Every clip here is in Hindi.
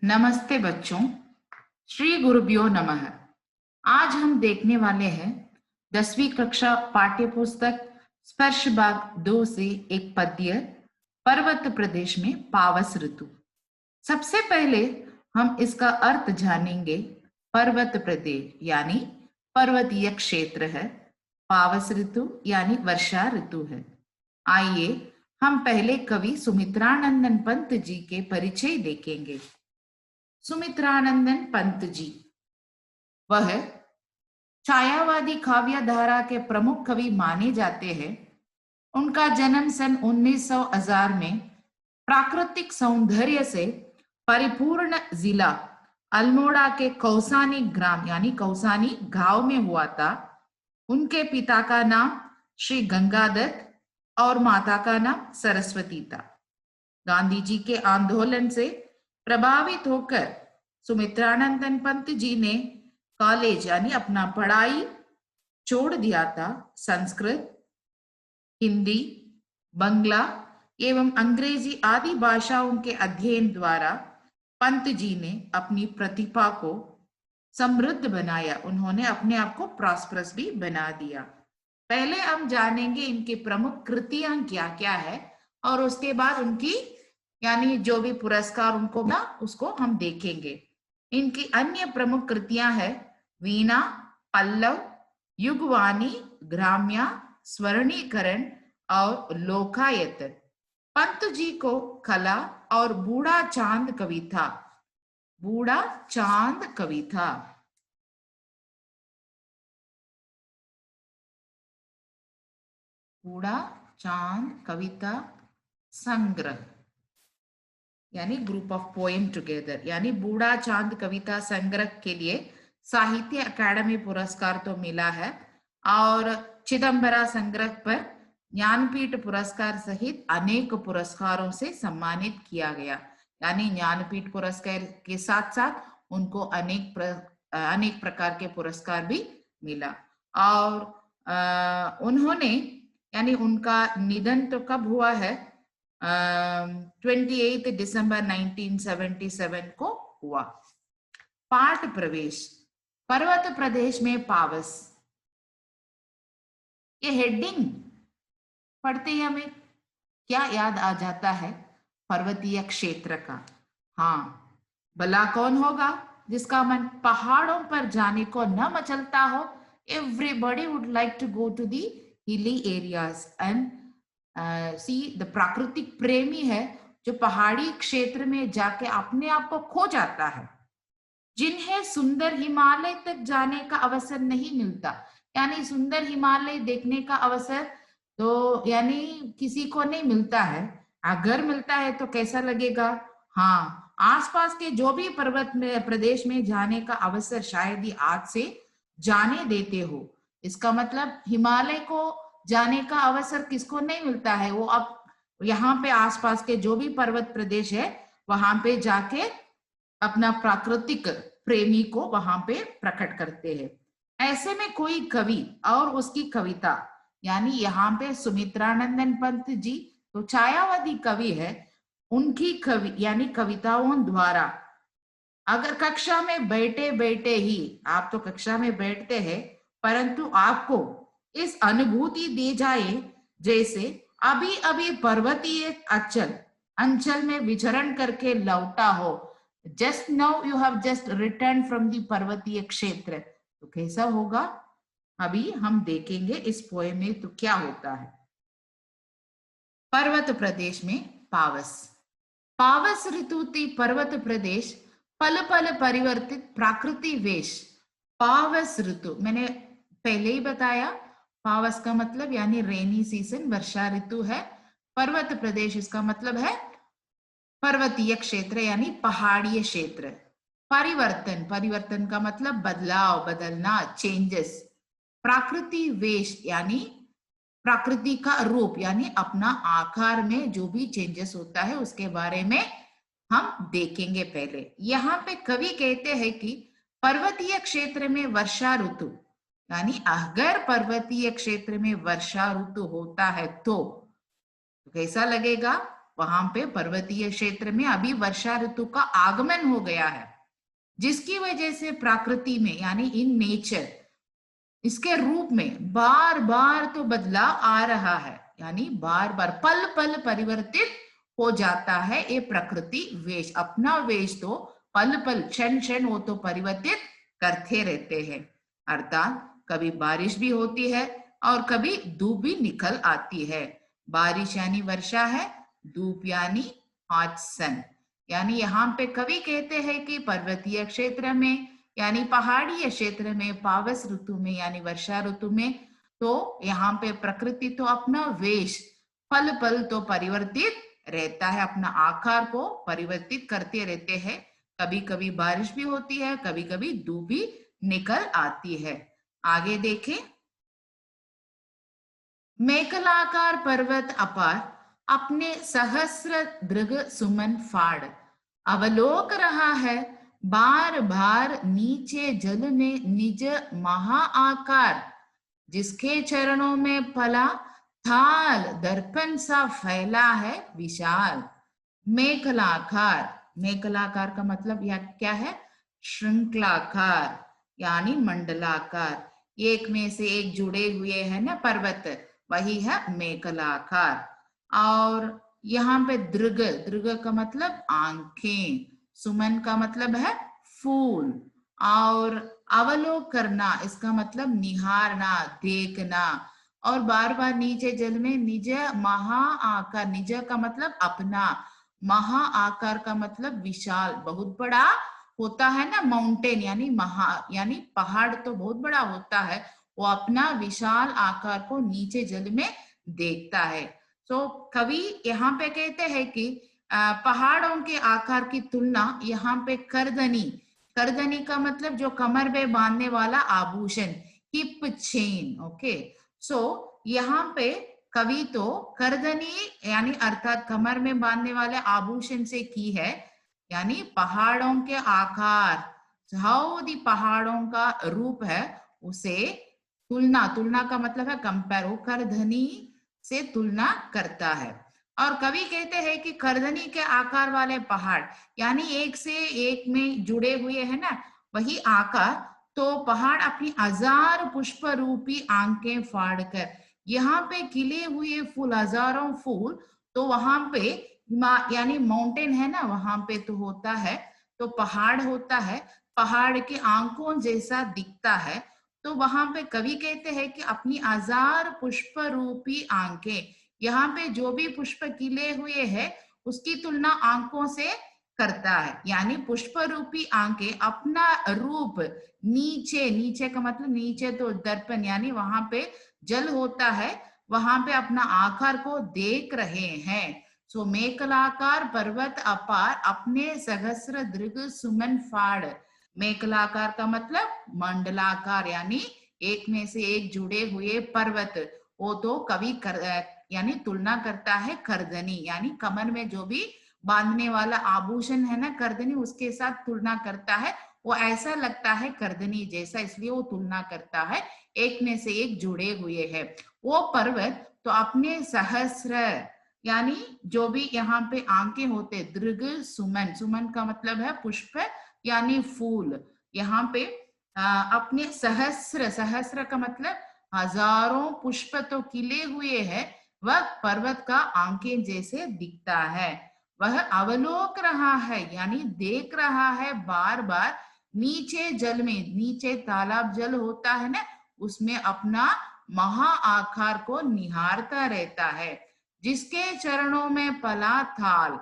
नमस्ते बच्चों, श्री गुरुभ्यो नमः। आज हम देखने वाले हैं 10वीं कक्षा पाठ्य पुस्तक स्पर्श भाग 2 से एक पद्य पर्वत प्रदेश में पावस ऋतु। सबसे पहले हम इसका अर्थ जानेंगे। पर्वत प्रदेश यानी पर्वतीय क्षेत्र है, पावस ऋतु यानी वर्षा ऋतु है। आइए हम पहले कवि सुमित्रानंदन पंत जी के परिचय देखेंगे। सुमित्रानंदन पंत जी वह छायावादी काव्य धारा के प्रमुख कवि माने जाते हैं। उनका जन्म सन 1900 में प्राकृतिक सौंदर्य से परिपूर्ण जिला अल्मोड़ा के कौसानी ग्राम यानी कौसानी गांव में हुआ था। उनके पिता का नाम श्री गंगादत्त और माता का नाम सरस्वती था। गांधी जी के आंदोलन से प्रभावित होकर सुमित्रानंदन पंत जी ने कॉलेज यानी अपना पढ़ाई छोड़ दिया था। संस्कृत, हिंदी, बंगला एवं अंग्रेजी आदि भाषाओं के अध्ययन द्वारा पंत जी ने अपनी प्रतिभा को समृद्ध बनाया। उन्होंने अपने आप को प्रॉस्परस भी बना दिया। पहले हम जानेंगे इनकी प्रमुख कृतियां क्या क्या है और उसके बाद उनकी यानी जो भी पुरस्कार उनको मिला उसको हम देखेंगे। इनकी अन्य प्रमुख कृतियां है वीणा, पल्लव, युगवाणी, ग्राम्या, स्वर्णीकरण और लोकायत। पंत जी को कला और बूढ़ा चांद कविता संग्रह यानी ग्रुप ऑफ पोएम टुगेदर यानी बूढ़ा चांद कविता संग्रह के लिए साहित्य अकादमी पुरस्कार तो मिला है और चिदंबरा संग्रह पर ज्ञानपीठ पुरस्कार सहित अनेक पुरस्कारों से सम्मानित किया गया। यानी ज्ञानपीठ पुरस्कार के साथ साथ उनको अनेक प्रकार के पुरस्कार भी मिला। और उन्होंने यानी उनका निधन तो कब हुआ है, 28 दिसंबर 1977 को हुआ। पाठ प्रवेश पर्वत प्रदेश में पावस, ये हेडिंग पढ़ते ही हमें क्या याद आ जाता है? पर्वतीय क्षेत्र का। हाँ, भला कौन होगा जिसका मन पहाड़ों पर जाने को न मचलता हो। Everybody would like to go to the hilly areas and see the प्राकृतिक प्रेमी है जो पहाड़ी क्षेत्र में जाके अपने आप को खो जाता है। जिन्हें सुंदर हिमालय तक जाने का अवसर नहीं मिलता, यानी सुंदर हिमालय देखने का अवसर तो यानी किसी को नहीं मिलता है। अगर मिलता है तो कैसा लगेगा? हाँ, आसपास के जो भी पर्वत में प्रदेश में जाने का अवसर शायद ही आज से जाने देते हो। इसका मतलब हिमालय को जाने का अवसर किसको नहीं मिलता है, वो अब यहाँ पे आसपास के जो भी पर्वत प्रदेश है वहां पे जाके अपना प्राकृतिक प्रेमी को वहां पे प्रकट करते हैं। ऐसे में कोई कवि और उसकी कविता, यानी यहाँ पे सुमित्रानंदन पंत जी तो छायावादी कवि है, उनकी कवि यानी कविताओं द्वारा अगर कक्षा में बैठे बैठे ही आप तो कक्षा में बैठते हैं परंतु आपको इस अनुभूति दी जाए जैसे अभी अभी पर्वतीय अंचल में विचरण करके लौटा हो। Just now you have just return from the पर्वतीय क्षेत्र, तो कैसा होगा अभी हम देखेंगे इस पोएम में तो क्या होता है। पर्वत प्रदेश में पावस ऋतुति पर्वत प्रदेश पल पल परिवर्तित प्राकृति वेश। पावस ऋतु मैंने पहले ही बताया, पावस का मतलब यानी रेनी सीजन, वर्षा ऋतु है। पर्वत प्रदेश इसका मतलब है पर्वतीय क्षेत्र यानी पहाड़ीय क्षेत्र। परिवर्तन का मतलब बदलाव, बदलना, चेंजेस। प्राकृति वेश यानी प्रकृति का रूप यानी अपना आकार में जो भी चेंजेस होता है उसके बारे में हम देखेंगे। पहले यहाँ पे कवि कहते हैं कि पर्वतीय क्षेत्र में वर्षा ऋतु यानी अगर पर्वतीय क्षेत्र में वर्षा ऋतु होता है तो कैसा लगेगा? वहां पे पर्वतीय क्षेत्र में अभी वर्षा ऋतु का आगमन हो गया है, जिसकी वजह से प्रकृति में यानी इन नेचर इसके रूप में बार बार तो बदलाव आ रहा है, यानी बार बार पल पल परिवर्तित हो जाता है ये प्रकृति वेश। अपना वेश तो पल पल क्षण क्षण वो तो परिवर्तित करते रहते हैं। अर्थात कभी बारिश भी होती है और कभी धूप भी निकल आती है। बारिश यानी वर्षा है, धूप यानी हॉट सन। यानी यहाँ पे कवि कहते हैं कि पर्वतीय क्षेत्र में यानी पहाड़ीय क्षेत्र में पावस ऋतु में यानी वर्षा ऋतु में तो यहाँ पे प्रकृति तो अपना वेश पल पल तो परिवर्तित रहता है, अपना आकार को परिवर्तित करते रहते हैं। कभी कभी बारिश भी होती है, कभी कभी धूप भी निकल आती है। आगे देखें, मेखलाकार पर्वत अपार अपने सहस्र दृग सुमन फाड़ अवलोक रहा है बार बार नीचे जल में निज महा आकार जिसके चरणों में पला थाल दर्पण सा फैला है विशाल। मेखलाकार, मेखलाकार का मतलब यह क्या है? श्रृंखलाकार यानी मंडलाकार, एक में से एक जुड़े हुए है ना पर्वत, वही है मेखलाकार। और यहाँ पे दृग, दृग का मतलब आंखें, सुमन का मतलब है फूल, और अवलोक करना इसका मतलब निहारना देखना, और बार बार नीचे जल में निज महा आकार, निज का मतलब अपना, महा आकार का मतलब विशाल बहुत बड़ा होता है ना, माउंटेन यानी महा यानी पहाड़ तो बहुत बड़ा होता है, वो अपना विशाल आकार को नीचे जल में देखता है। तो कवि यहाँ पे कहते हैं कि पहाड़ों के आकार की तुलना यहाँ पे करदनी, करदनी का मतलब जो कमर में बांधने वाला आभूषण, हिप चेन। ओके, सो यहाँ पे कवि तो करदनी यानी अर्थात कमर में बांधने वाले आभूषण से की है, यानी पहाड़ों के आकार, हाउ दी पहाड़ों का रूप है उसे तुलना, तुलना का मतलब है कंपेयर, वो करधनी से तुलना करता है। और कवि कहते हैं कि करधनी के आकार वाले पहाड़ यानी एक से एक में जुड़े हुए है ना, वही आकार, तो पहाड़ अपनी हजार पुष्प रूपी आंखें फाड़कर, यहाँ पे खिले हुए फूल, हजारों फूल, तो वहां पे यानी माउंटेन है ना, वहां पे तो होता है, तो पहाड़ होता है, पहाड़ के आंखों जैसा दिखता है। तो वहां पे कवि कहते हैं कि अपनी हजार पुष्प रूपी आंखें, यहाँ पे जो भी पुष्प खिले हुए हैं उसकी तुलना आंखों से करता है, यानी पुष्प रूपी आंखें अपना रूप नीचे, नीचे का मतलब नीचे तो दर्पण यानी वहां पे जल होता है, वहां पे अपना आकार को देख रहे हैं। सो मेखलाकार पर्वत अपार अपने सहस्र दृग सुमन फाड़, मेखलाकार का मतलब मंडलाकार यानी एक में से एक जुड़े हुए पर्वत, वो तो कवि यानी तुलना करता है करदनी यानी कमर में जो भी बांधने वाला आभूषण है ना करदनी, उसके साथ तुलना करता है, वो ऐसा लगता है करदनी जैसा, इसलिए वो तुलना करता है, एक में से एक जुड़े हुए है। वो पर्वत तो अपने सहस्र यानी जो भी यहाँ पे आंखें होते, दृग सुमन, सुमन का मतलब है पुष्प यानी फूल, यहाँ पे अपने सहस्र, सहस्र का मतलब हजारों पुष्प तो खिले हुए है, वह पर्वत का आंखें जैसे दिखता है। वह अवलोक रहा है यानी देख रहा है बार बार नीचे जल में, नीचे तालाब जल होता है ना, उसमें अपना महा आकार को निहारता रहता है, जिसके चरणों में पला थाल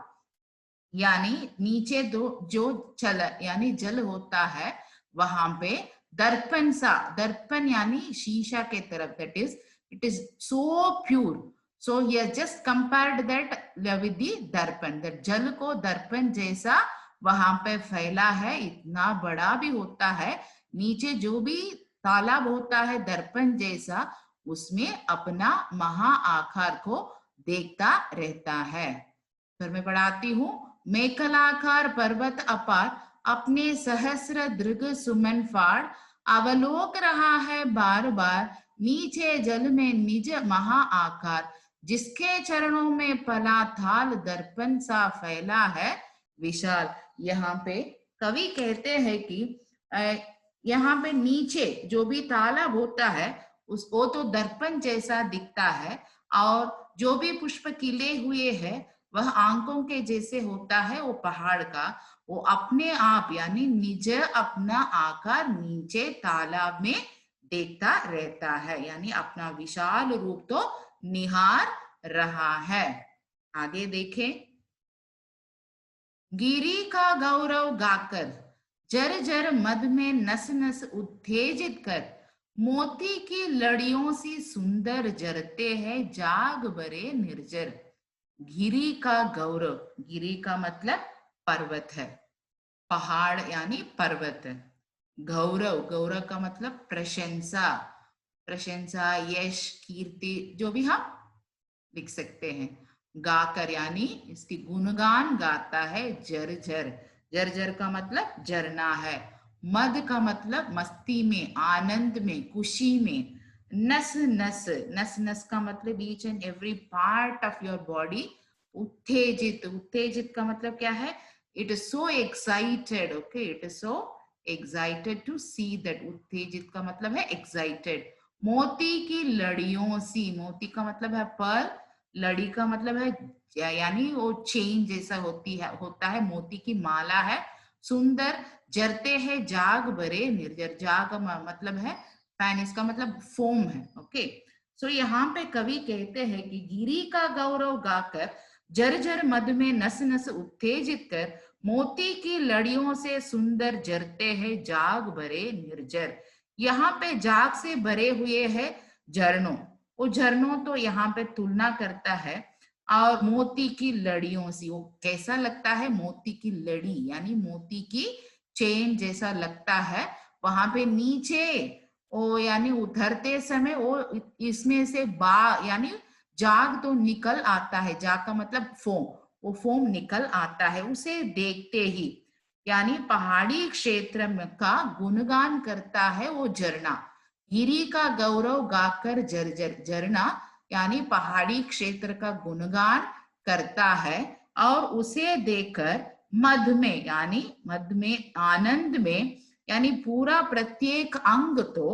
यानी नीचे दो जो चल यानी जल होता है, वहां पे दर्पण सा, दर्पण यानी शीशा के तरफ, that is it is so pure, so he just compared that with the दर्पण, दैट जल को दर्पण जैसा वहां पे फैला है, इतना बड़ा भी होता है, नीचे जो भी तालाब होता है दर्पण जैसा, उसमें अपना महा आकार को देखता रहता है। फिर मैं पढ़ाती हूँ, मेखलाकार पर्वत अपार अपने सहस्र दृग सुमन फाड़ अवलोक रहा है बार बार नीचे जल में निज महा आकार जिसके चरणों में पला थाल दर्पण सा फैला है विशाल। यहाँ पे कवि कहते हैं कि यहाँ पे नीचे जो भी तालाब होता है उस वो तो दर्पण जैसा दिखता है, और जो भी पुष्प खिले हुए है वह आंखों के जैसे होता है। वो पहाड़ का वो अपने आप यानी निज अपना आकार नीचे तालाब में देखता रहता है, यानी अपना विशाल रूप तो निहार रहा है। आगे देखें, गिरी का गौरव गाकर जर जर मद में नस नस उत्तेजित कर, मोती की लड़ियों सी सुंदर जरते हैं जाग बरे निर्जर। गिरी का गौरव, गिरी का मतलब पर्वत है, पहाड़ यानी पर्वत। गौरव, गौरव का मतलब प्रशंसा, प्रशंसा, यश, कीर्ति, जो भी हम लिख सकते हैं। गाकर यानी इसकी गुणगान गाता है जर जर, जर जर का मतलब झरना है। मद का मतलब मस्ती में, आनंद में, खुशी में। नस नस, नस नस का मतलब each and every part of your body. उत्तेजित, उत्तेजित का मतलब क्या है? It is so excited, okay, it is so excited to see that. उत्तेजित का मतलब है एक्साइटेड। मोती की लड़ियों सी, मोती का मतलब है पर्ल, लड़ी का मतलब है यानी वो चेन जैसा होती है, होता है, मोती की माला है। सुंदर, जरते हैं जाग बरे निर्जर, जाग मतलब है फैन, इसका मतलब फोम है, ओके। सो यहाँ पे कवि कहते हैं कि गिरी का गौरव गाकर जर जर मद में नस नस उत्तेजित कर, मोती की लड़ियों से सुंदर जरते हैं जाग भरे निर्जर। यहाँ पे जाग से भरे हुए है झरनों, वो झरनों तो यहाँ पे तुलना करता है और मोती की लड़ियों से। वो कैसा लगता है? मोती की लड़ी यानी मोती की चेन जैसा लगता है। वहां पे नीचे वो यानी उतरते समय वो इसमें से बा यानी जाग तो निकल आता है, जाग का मतलब फोम, वो फोम निकल आता है उसे देखते ही। यानी पहाड़ी क्षेत्र में का गुणगान करता है वो झरना। गिरी का गौरव गाकर जर्जर, झरना यानी पहाड़ी क्षेत्र का गुणगान करता है और उसे देखकर मद में यानी मद में आनंद में यानी पूरा प्रत्येक अंग तो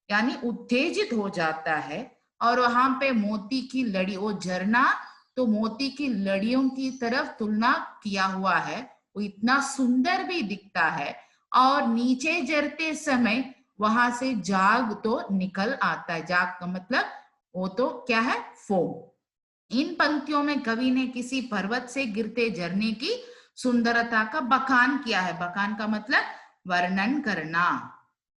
यानी उत्तेजित हो जाता है। और वहां पे मोती की लड़ी, वो झरना तो मोती की लड़ियों की तरफ तुलना किया हुआ है, वो इतना सुंदर भी दिखता है। और नीचे जरते समय वहां से जाग तो निकल आता है, जाग का मतलब वो तो क्या है? फोम। इन पंक्तियों में कवि ने किसी पर्वत से गिरते झरने की सुंदरता का बखान किया है। बखान का मतलब वर्णन करना।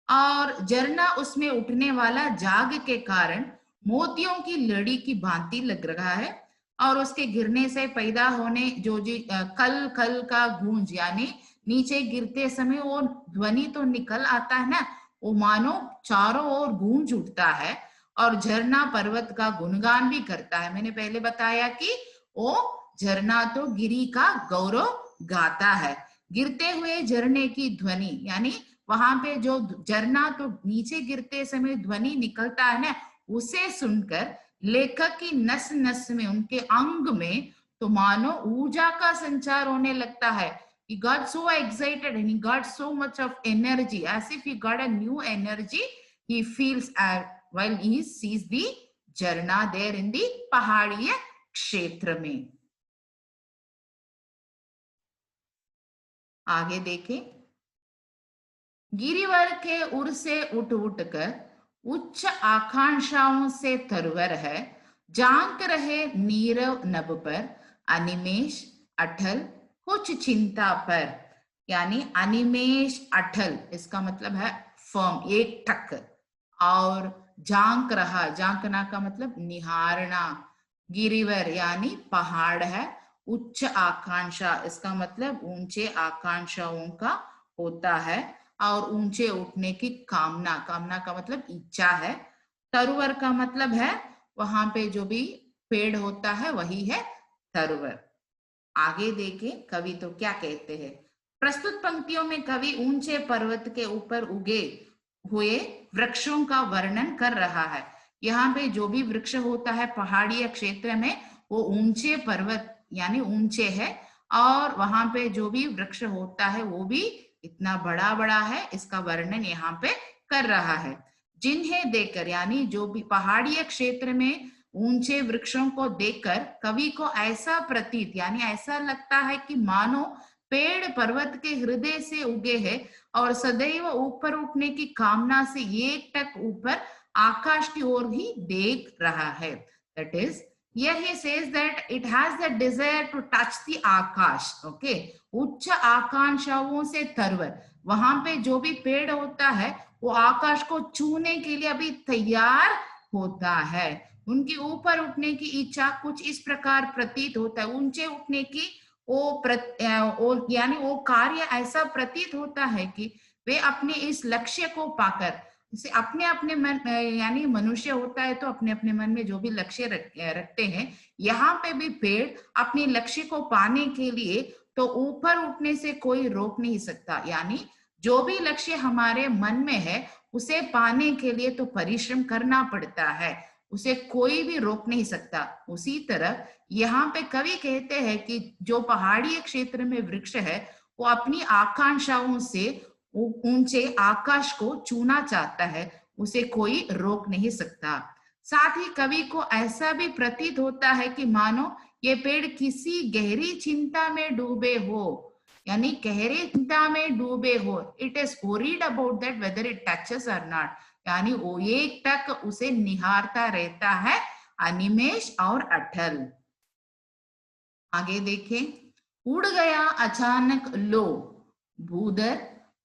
और झरना उसमें उठने वाला जाग के कारण मोतियों की लड़ी की भांति लग रहा है, और उसके गिरने से पैदा होने जो जी कल कल का गूंज यानी नीचे गिरते समय वो ध्वनि तो निकल आता है ना, वो मानो चारों ओर गूंज उठता है। और झरना पर्वत का गुणगान भी करता है। मैंने पहले बताया कि वो झरना तो गिरी का गौरव गाता है। गिरते हुए झरने की ध्वनि यानी वहां पे जो झरना तो नीचे गिरते समय ध्वनि निकलता है ना, उसे सुनकर लेखक की नस नस में, उनके अंग में तो मानो ऊर्जा का संचार होने लगता है। He got so excited and he got so much of energy, as if he got a new energy he feels while he sees the झरना there in the पहाड़ीय क्षेत्र में। आगे देखें, गिरिवर के उर से उठ उठ कर उच्च आकांक्षाओं से तरवर है, जांक रहे नीरव नभ पर अनिमेष अटल कुछ चिंता पर। यानी अनिमेष अटल इसका मतलब है फर्म, एक टक। और जांक रहा, जांकना का मतलब निहारना। गिरिवर यानी पहाड़ है। उच्च आकांक्षा इसका मतलब ऊंचे आकांक्षाओं का होता है और ऊंचे उठने की कामना, कामना का मतलब इच्छा है। तरुवर का मतलब है वहां पे जो भी पेड़ होता है वही है तरुवर। आगे देखें कवि तो क्या कहते हैं। प्रस्तुत पंक्तियों में कवि ऊंचे पर्वत के ऊपर उगे हुए वृक्षों का वर्णन कर रहा है। यहाँ पे जो भी वृक्ष होता है पहाड़ीय क्षेत्र में वो ऊंचे पर्वत यानी ऊंचे है, और वहां पे जो भी वृक्ष होता है वो भी इतना बड़ा बड़ा है, इसका वर्णन यहाँ पे कर रहा है। जिन्हें देखकर यानी जो भी पहाड़ीय क्षेत्र में ऊंचे वृक्षों को देखकर कवि को ऐसा प्रतीत यानी ऐसा लगता है कि मानो पेड़ पर्वत के हृदय से उगे हैं और सदैव ऊपर उठने की कामना से एक टक ऊपर आकाश की ओर ही देख रहा है। That is here he says that it has the desire to touch the Akash. Okay, उच्च आकांक्षाओं से तरवर, वहां पे जो भी पेड़ होता है वो आकाश को छूने के लिए अभी तैयार होता है। उनकी ऊपर उठने की इच्छा कुछ इस प्रकार प्रतीत होता है, ऊंचे उठने की वो यानी वो कार्य ऐसा प्रतीत होता है कि वे अपने इस लक्ष्य को पाकर इसे अपने अपने मन यानी मनुष्य होता है तो अपने अपने मन में जो भी लक्ष्य रखते हैं, यहाँ पे भी पेड़ अपने लक्ष्य को पाने के लिए तो ऊपर उठने से कोई रोक नहीं सकता। यानी जो भी लक्ष्य हमारे मन में है उसे पाने के लिए तो परिश्रम करना पड़ता है, उसे कोई भी रोक नहीं सकता। उसी तरह यहाँ पे कवि कहते हैं कि जो पहाड़ी क्षेत्र में वृक्ष है वो अपनी आकांक्षाओं से ऊंचे आकाश को छूना चाहता है, उसे कोई रोक नहीं सकता। साथ ही कवि को ऐसा भी प्रतीत होता है कि मानो ये पेड़ किसी गहरी चिंता में डूबे हो, यानी गहरी चिंता में डूबे हो। It is worried about that whether it touches और नॉट, यानी वो एक टक उसे निहारता रहता है, अनिमेष और अटल। आगे देखें, उड़ गया अचानक लो भूदर,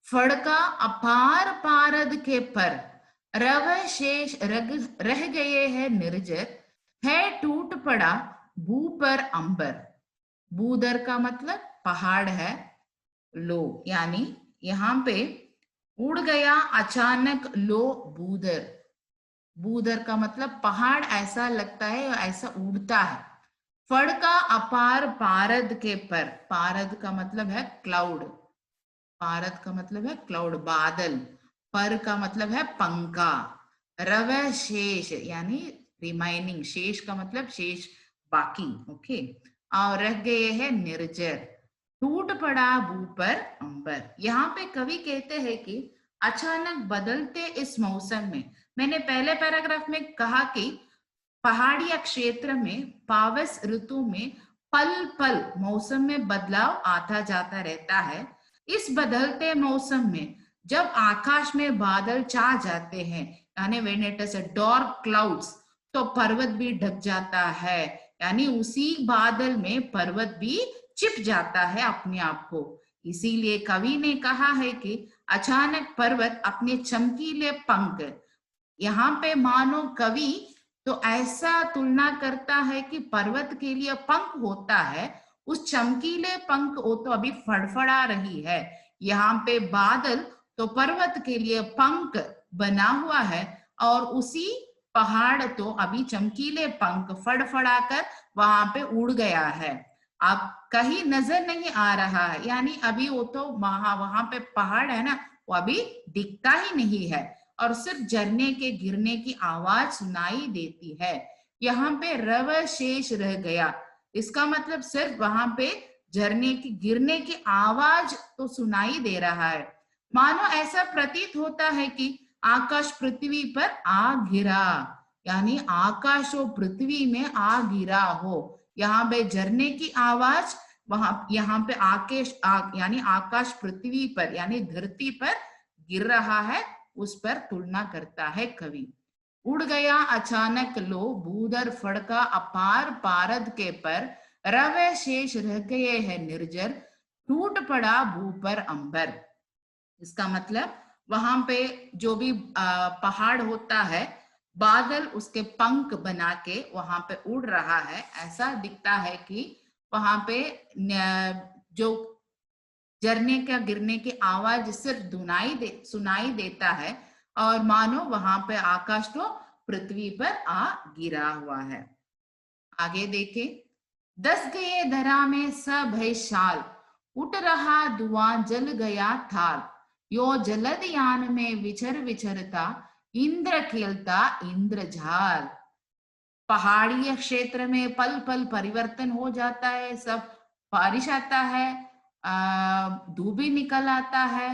फड़का अपार पारद के पर, रव शेष रह गए हैं निर्जर, है टूट पड़ा भू पर अंबर। भूदर का मतलब पहाड़ है, लो यानी यहाँ पे उड़ गया अचानक लो भूदर, भूदर का मतलब पहाड़ ऐसा लगता है ऐसा उड़ता है। फड़का अपार पारद के पर, पारद का मतलब है क्लाउड, पारद का मतलब है क्लाउड बादल, पर का मतलब है पंखा, रव शेष यानी रिमाइनिंग, शेष का मतलब शेष बाकी, ओके, और रह गए हैं निर्जर, टूट पड़ा भू पर अंबर। यहाँ पे कवि कहते हैं कि अचानक बदलते इस मौसम में, मैंने पहले पैराग्राफ में कहा कि पहाड़ी क्षेत्र में पावस ऋतु में पल पल मौसम में बदलाव आता जाता रहता है। इस बदलते मौसम में जब आकाश में बादल छा जाते हैं, यानी when it is a dark clouds, तो पर्वत भी ढक जाता है, यानी उसी बादल में पर्वत भी छिप जाता है अपने आप को। इसीलिए कवि ने कहा है कि अचानक पर्वत अपने चमकीले पंख, यहाँ पे मानो कवि तो ऐसा तुलना करता है कि पर्वत के लिए पंख होता है, उस चमकीले पंख वो तो अभी फड़फड़ा रही है। यहाँ पे बादल तो पर्वत के लिए पंख बना हुआ है और उसी पहाड़ तो अभी चमकीले पंख फड़फड़ा कर वहां पे उड़ गया है, अब कहीं नजर नहीं आ रहा है, यानी अभी वो तो वहां पे पहाड़ है ना, वो अभी दिखता ही नहीं है और सिर्फ झरने के गिरने की आवाज सुनाई देती है। यहाँ पे रव शेष रह गया, इसका मतलब सिर्फ वहां पे झरने की गिरने की आवाज तो सुनाई दे रहा है। मानो ऐसा प्रतीत होता है कि आकाश पृथ्वी पर आ गिरा, यानी आकाश और पृथ्वी में आ गिरा हो। यहाँ पे झरने की आवाज, वहां यहाँ पे यानी आकाश पृथ्वी पर यानी धरती पर गिर रहा है, उस पर तुलना करता है कवि। उड़ गया अचानक लो भूदर, फड़का अपार पारद के पर, रव शेष रह गए हैं निर्जर, टूट पड़ा भू पर अंबर। इसका मतलब वहां पे जो भी पहाड़ होता है, बादल उसके पंख बना के वहां पे उड़ रहा है, ऐसा दिखता है कि वहां पे जो झरने का गिरने की आवाज सिर्फ सुनाई देता है और मानो वहां पे आकाश तो पृथ्वी पर आ गिरा हुआ है। आगे देखें, दस गए धरा में सभय शाल, उठ रहा धुआं जल गया थाल, यो जलद यान में विचरता, इंद्र खेलता इंद्रजाल। पहाड़ीय क्षेत्र में पल पल परिवर्तन हो जाता है, सब बारिश आता है, धूबी निकल आता है,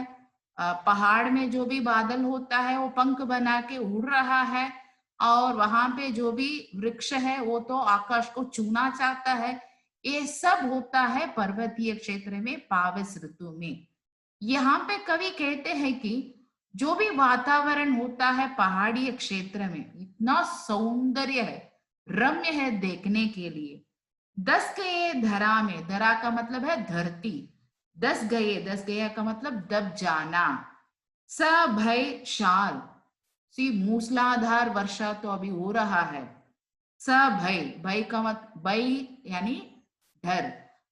पहाड़ में जो भी बादल होता है वो पंख बना के उड़ रहा है, और वहां पे जो भी वृक्ष है वो तो आकाश को छूना चाहता है। ये सब होता है पर्वतीय क्षेत्र में पावस ऋतु में। यहाँ पे कवि कहते हैं कि जो भी वातावरण होता है पहाड़ी क्षेत्र में इतना सौंदर्य है, रम्य है देखने के लिए। 10 गए धरा में, धरा का मतलब है धरती, 10 गए, 10 गया का मतलब दब जाना। स भय शाल, सी मूसलाधार वर्षा तो अभी हो रहा है। स भय, भय का मत भय यानी डर,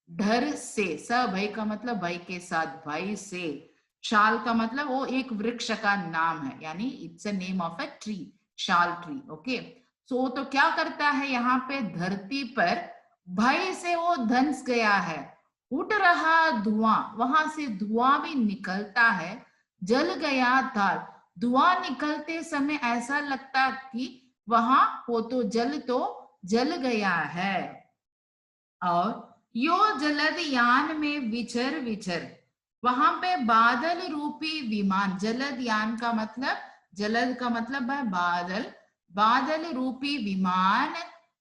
डर से, स भय का मतलब भय के साथ, भय से। शाल का मतलब वो एक वृक्ष का नाम है, यानी it's a name of a tree, sal tree. Okay, so तो क्या करता है यहाँ पे धरती पर, भय से वो धंस गया है, उठ रहा धुआं, वहां से धुआं भी निकलता है, जल गया ताल, धुआं निकलते समय ऐसा लगता कि वहां वो तो जल गया है। और यो जलद यान में विचर विचर, वहां पे बादल रूपी विमान, जलद यान का मतलब, जलद का मतलब है बादल, बादल रूपी विमान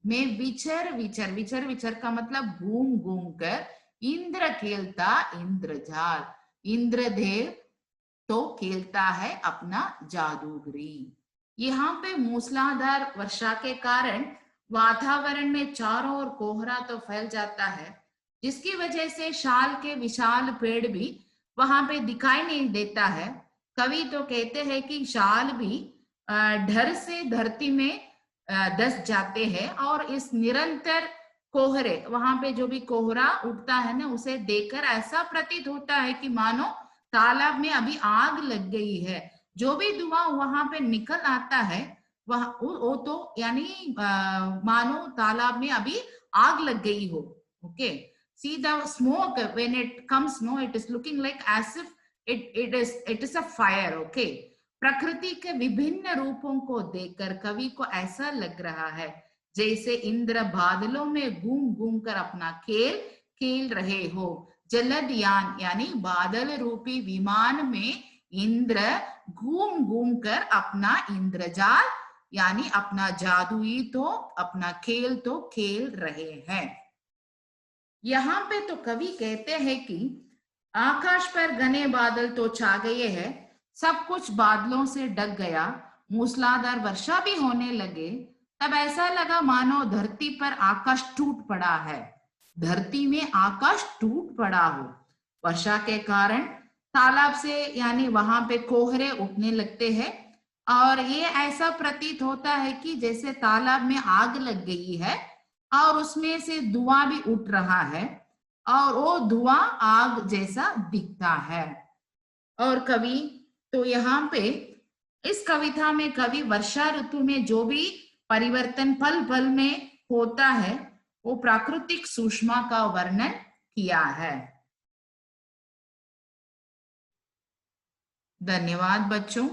में विचर विचर, विचर विचर का मतलब घूम घूम कर, इंद्र खेलता इंद्रजाल, इंद्रदेव तो खेलता है अपना जादूगरी। यहाँ पे मूसलाधार वर्षा के कारण वातावरण में चारों ओर कोहरा तो फैल जाता है, जिसकी वजह से शाल के विशाल पेड़ भी वहां पे दिखाई नहीं देता है। कवि तो कहते हैं कि शाल भी डर से धरती में धस जाते हैं, और इस निरंतर कोहरे, वहां पे जो भी कोहरा उठता है ना, उसे देखकर ऐसा प्रतीत होता है कि मानो तालाब में अभी आग लग गई है। जो भी धुआं वहां पे निकल आता है वह वो तो यानी मानो तालाब में अभी आग लग गई हो। Okay, see the smoke when it comes, no it is looking like as if it is a fire. Okay, प्रकृति के विभिन्न रूपों को देखकर कवि को ऐसा लग रहा है जैसे इंद्र बादलों में घूम घूम कर अपना खेल खेल रहे हो। जलद यान यानी बादल रूपी विमान में इंद्र घूम घूम कर अपना इंद्रजाल यानी अपना जादुई तो अपना खेल तो खेल रहे हैं। यहाँ पे तो कवि कहते हैं कि आकाश पर घने बादल तो छा गए हैं, सब कुछ बादलों से ढक गया, मूसलाधार वर्षा भी होने लगे, तब ऐसा लगा मानो धरती पर आकाश टूट पड़ा है, धरती में आकाश टूट पड़ा हो। वर्षा के कारण तालाब से यानी वहां पे कोहरे उठने लगते हैं, और ये ऐसा प्रतीत होता है कि जैसे तालाब में आग लग गई है और उसमें से धुआं भी उठ रहा है, और वो धुआं आग जैसा दिखता है। और कवि तो यहाँ पे इस कविता में कवि वर्षा ऋतु में जो भी परिवर्तन पल पल में होता है वो प्राकृतिक सूक्ष्मा का वर्णन किया है। धन्यवाद बच्चों।